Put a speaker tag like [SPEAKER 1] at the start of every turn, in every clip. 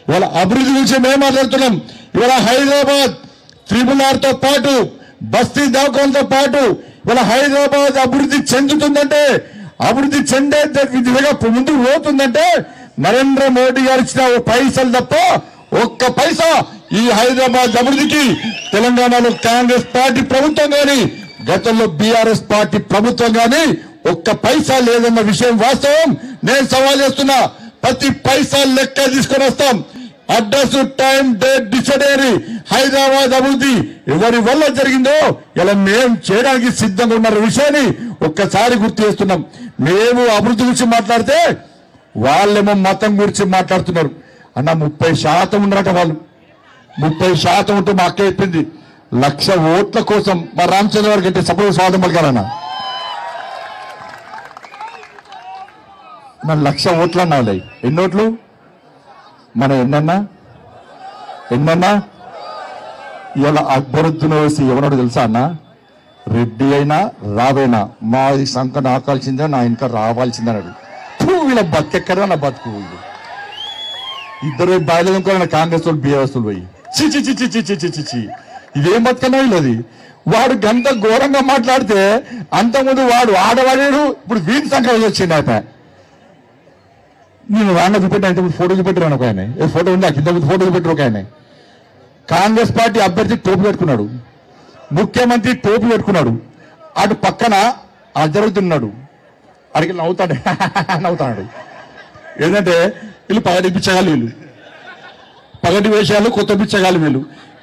[SPEAKER 1] ఇవాళ అభివృద్ధి గురించి మేము మాట్లాడుతున్నాం. ఇవాళ హైదరాబాద్ RRR తో పాటు బస్తీ దవాఖానతో పాటు ఇవాళ హైదరాబాద్ అభివృద్ధి చెందుతుందంటే, అభివృద్ధి చెందే విధంగా ముందుకు పోతుందంటే నరేంద్ర మోడీ గారు ఇచ్చిన పైసలు తప్ప ఒక్క పైసా ఈ హైదరాబాద్ అభివృద్ధికి తెలంగాణలో కాంగ్రెస్ పార్టీ ప్రభుత్వం కానీ గతంలో బీఆర్ఎస్ పార్టీ ప్రభుత్వం కానీ ఒక్క పైసా లేదన్న విషయం వాస్తవం. నేను సవాల్ చేస్తున్నా, ప్రతి పైసా లెక్క తీసుకొని వస్తాం. అడ్రస్, టైం, డేట్ డిసైడ్ అయ్యి హైదరాబాద్ అభివృద్ధి ఎవరి వల్ల జరిగిందో ఇలా మేము చేయడానికి సిద్ధంగా ఉన్న విషయాన్ని ఒక్కసారి గుర్తు చేస్తున్నాం. మేము అభివృద్ధి గురించి మాట్లాడితే వాళ్ళేమో మతం గురించి మాట్లాడుతున్నారు. అన్న 30% ఉన్నారట వాళ్ళు. 30% ఉంటే మా అక్క చెప్పింది 1,00,000 ఓట్ల కోసం మా రామచంద్ర గారికి అంటే సపోజ్ స్వాగతం పలికారన్న. మన 1,00,000 ఓట్లు అన్నా. ఎన్ని ఓట్లు మన ఎన్నన్నా ఇవాళ అక్బరుద్దీన్ ఓవైసీ ఎవరో తెలుసా అన్న? రెడ్డి అయినా రావేనా మా సంఖ నాకాల్సిందే, నా ఇంకా రావాల్సిందే అన్నాడు. వీళ్ళ బతికెక్కడా నా బతుకు. ఇద్దరు బయలుదేరుకోవాలన్న కాంగ్రెస్ వాళ్ళు బీఆర్ఎస్ వాళ్ళు పోయి చి ఇదేం బతుకన్నా వీళ్ళది. వాడు గంత ఘోరంగా మాట్లాడితే అంతకుముందు వాడు ఆడవాడాడు, ఇప్పుడు వీని సంఖ్య వచ్చింది. అయితే నేను రాంగా చూపెట్టాను, ఇంతకుముందు ఫోటో చూపెట్టాను. ఒక ఆయన ఫోటో ఉంది, ఇంతకుముందు ఫోటో చూపెట్టారు. ఒక ఆయన కాంగ్రెస్ పార్టీ అభ్యర్థి టోపీ పెట్టుకున్నాడు, ముఖ్యమంత్రి టోపీ పెట్టుకున్నాడు. అటు పక్కన అజరుతున్నాడు, అడిగి నవ్వుతాడు. ఏంటంటే వీళ్ళు పగటి పిచ్చగాలి, వీళ్ళు పగటి వేషాలు కొత్త పిచ్చగాలి.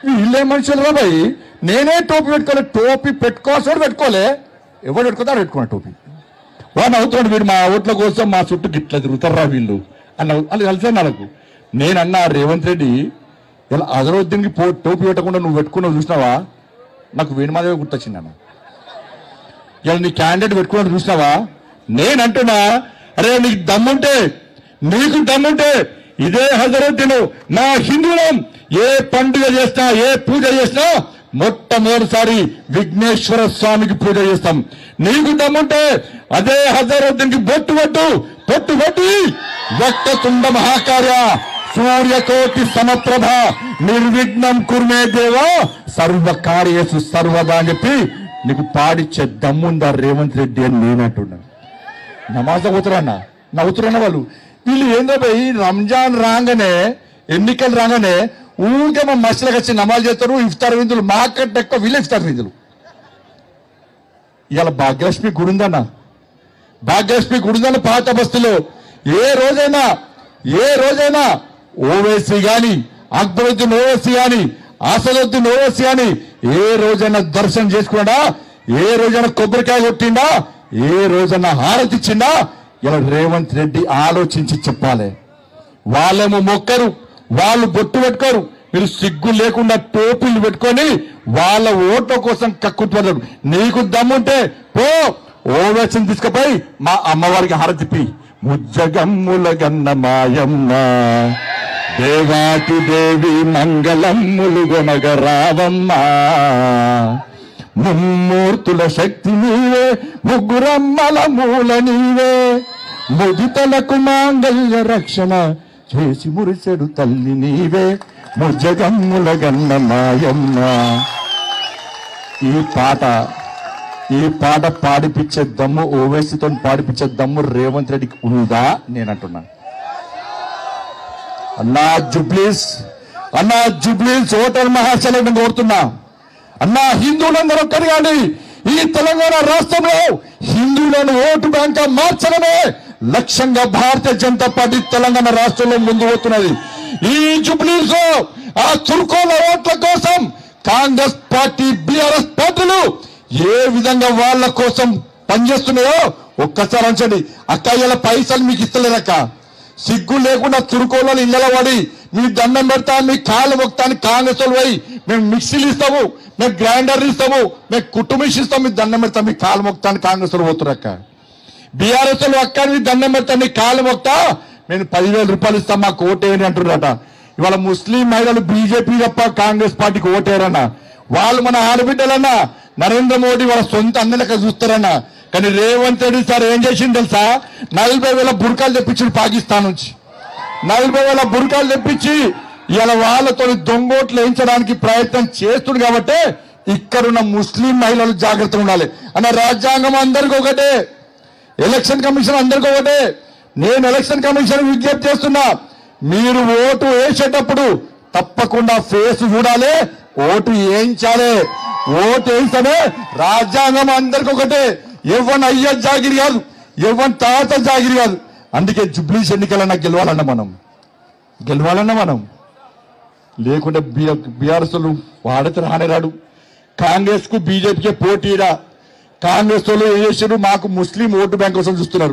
[SPEAKER 1] వీళ్ళే మనుషులు రాబాయి. నేనే టోపీ పెట్టుకోలే, టోపీ పెట్టుకోవాల్సి పెట్టుకోలే, ఎవరు పెట్టుకుంటారు పెట్టుకున్నా టోపీ. వాడు అవుతున్నాడు, వీడు మా ఓట్ల కోసం మా చుట్టూ గిట్లా తిరుగుతారా వీళ్ళు అని కలిసే నాకు. నేనన్నా రేవంత్ రెడ్డి ఇలా అజరుద్దీన్కి టోపీ పెట్టకుండా నువ్వు పెట్టుకున్నావు చూసినావా, నాకు వేణుమాధవి గుర్తొచ్చింది అన్న. ఇలా నీ క్యాండిడేట్ పెట్టుకున్నాడు చూసినావా, నేనంటున్నా అరే నీకు దమ్ముంటే ఇదే హజరుద్దీన్ నా హిందువులం ఏ పండుగ చేసినా ఏ పూజ చేసినా మొట్టమొదటిసారి విఘ్నేశ్వర స్వామికి పూజ చేస్తాం. నీకు దమ్ముంటే అదే హజరుద్దీన్కి బొట్టు పెట్టి వక్రతుండ మహాకార్య సూర్యకోటి సమప్రభ నిర్విఘ్నం కుర్మే దేవ సర్వకార్యేషు సర్వదా అని చెప్పి నీకు పాడిచ్చే దమ్ముందా రేవంత్ రెడ్డి అని నేనంటున్నాను. నమాజ్ అవుతారన్నా నవ్వుతున్నా వాళ్ళు. వీళ్ళు ఏందో పోయి రంజాన్ రాగానే ఎన్నికలు రాగానే ఊరికే మా మసలకు వచ్చి నమాజ్ చేస్తారు. ఇఫ్తార్ విందులు మాకంటే ఎక్కువ వీళ్ళే ఇఫ్తార్ విందులు. ఇవాళ భాగ్యలక్ష్మి గుడిందన్న, భాగ్యలక్ష్మి గుడిందన్న పాత బస్తీలో ఏ రోజైనా ఓవైసీ గాని అక్బరుద్దీన్ ఓవైసీ గాని అసదుద్దీన్ ఓవైసీ గాని ఏ రోజైనా దర్శనం చేసుకున్నాడా, ఏ రోజైనా కొబ్బరికాయ కొట్టిండా, ఏ రోజైనా హారతి ఇచ్చిండా? ఇలా రేవంత్ రెడ్డి ఆలోచించి చెప్పాలి. వాళ్ళేమో మొక్కరు, వాళ్ళు బొట్టు పెట్టుకోరు. మీరు సిగ్గు లేకుండా టోపీలు పెట్టుకొని వాళ్ళ ఓట్ల కోసం కక్కుతున్నారు. నీకు దమ్ముంటే పో ఓవైసీని తీసుకుపోయి మా అమ్మవారికి హారతిప్పి ముజ్జగమ్ముల గన్న మాయమ్మ దేవాతి దేవి మంగళమ్ములు గొనగ రావమ్మ ముమ్మూర్తుల శక్తి నీవే ముగ్గురమ్మల మూల నీవే ముదితలకు మాంగళ్య రక్షణ చేసి మురిసెడు తల్లి నీవే ముజ్జగమ్ముల గన్న మాయమ్మ. ఈ పాట పాడిపించే దమ్ము ఓవైసీతో పాడిపించే దమ్ము రేవంత్ రెడ్డికి ఉందా నేను అంటున్నాను. అన్నా జుబ్లీస్ హోటల్ మహాశైలను కోరుతున్నా. అన్నా హిందువులందరూ ఒక్కరు కానీ ఈ తెలంగాణ రాష్ట్రంలో హిందువులను ఓటు బ్యాంక్ మార్చడమే లక్ష్యంగా భారతీయ జనతా పార్టీ తెలంగాణ రాష్ట్రంలో ముందు పోతున్నది. ఈ జుబ్లీస్ ఆ చురుకోల ఓట్ల కోసం కాంగ్రెస్ పార్టీ బీఆర్ఎస్ పార్టీలు ఏ విధంగా వాళ్ళ కోసం పనిచేస్తున్నాయో ఒక్కసారి అంచండి. అక్క ఇలా పైసలు మీకు ఇస్తలేదక్క, సిగ్గు లేకుండా తురుకోళ్ళని ఇళ్ళ పడి మీ దండం పెడతా, మీ కాళ్ళు మొక్తాన్ని కాంగ్రెస్ వాళ్ళు పోయి మేము మిక్సీలు ఇస్తాము, మేము గ్రైండర్లు ఇస్తాము, మేము కుటుంబిష్ ఇస్తాం, మీ దండం పెడతాం, మీ కాళ్ళు మొక్తాన్ని కాంగ్రెస్ వాళ్ళు పోతున్నారు అక్క. బీఆర్ఎస్ వాళ్ళు అక్క మీ దండం పెడతా, మీ కాళ్ళు మొక్తా నేను 10,000 రూపాయలు ఇస్తాం మాకు ఓటేయని అంటున్నారట. ఇవాళ ముస్లిం మహిళలు బీజేపీ తప్ప కాంగ్రెస్ పార్టీకి ఓటేరన్న. వాళ్ళు మన ఆడబిడ్డలన్నా నరేంద్ర మోడీ వాళ్ళ సొంత అన్నలక చూస్తారన్న. కానీ రేవంత్ రెడ్డి సార్ ఏం చేసింది తెలుసా? 40,000 బుర్కాలు తెప్పించింది పాకిస్తాన్ నుంచి. 40,000 బుర్కాలు తెప్పించి ఇలా వాళ్ళతో దొంగోట్లు వేయించడానికి ప్రయత్నం చేస్తుంది కాబట్టి ఇక్కడున్న ముస్లిం మహిళలు జాగ్రత్తగా ఉండాలి అన్న. రాజ్యాంగం అందరికీ ఒకటే, ఎలక్షన్ కమిషన్ అందరికీ ఒకటే. నేను ఎలక్షన్ కమిషన్ విజ్ఞప్తి చేస్తున్నా, మీరు ఓటు వేసేటప్పుడు తప్పకుండా ఫేస్ చూడాలి, ఓటు వేయించాలి. ఓటు వేయిస్తేనే రాజ్యాంగం అందరికీ ఒకటే. ఎవరి అయ్య జాగిరి కాదు, ఎవరి తాత జాగిరి కాదు. అందుకే జుబ్లీస్ ఎన్నికలన్నా గెలవాలన్నా మనం లేకుంటే బీఆర్ఎస్ వాడితే రానేరాడు. కాంగ్రెస్ కు బీజేపీకే పోటీరా. కాంగ్రెస్ వాళ్ళు ఏం చేశారు, మాకు ముస్లిం ఓటు బ్యాంక్ కోసం చూస్తున్నారు.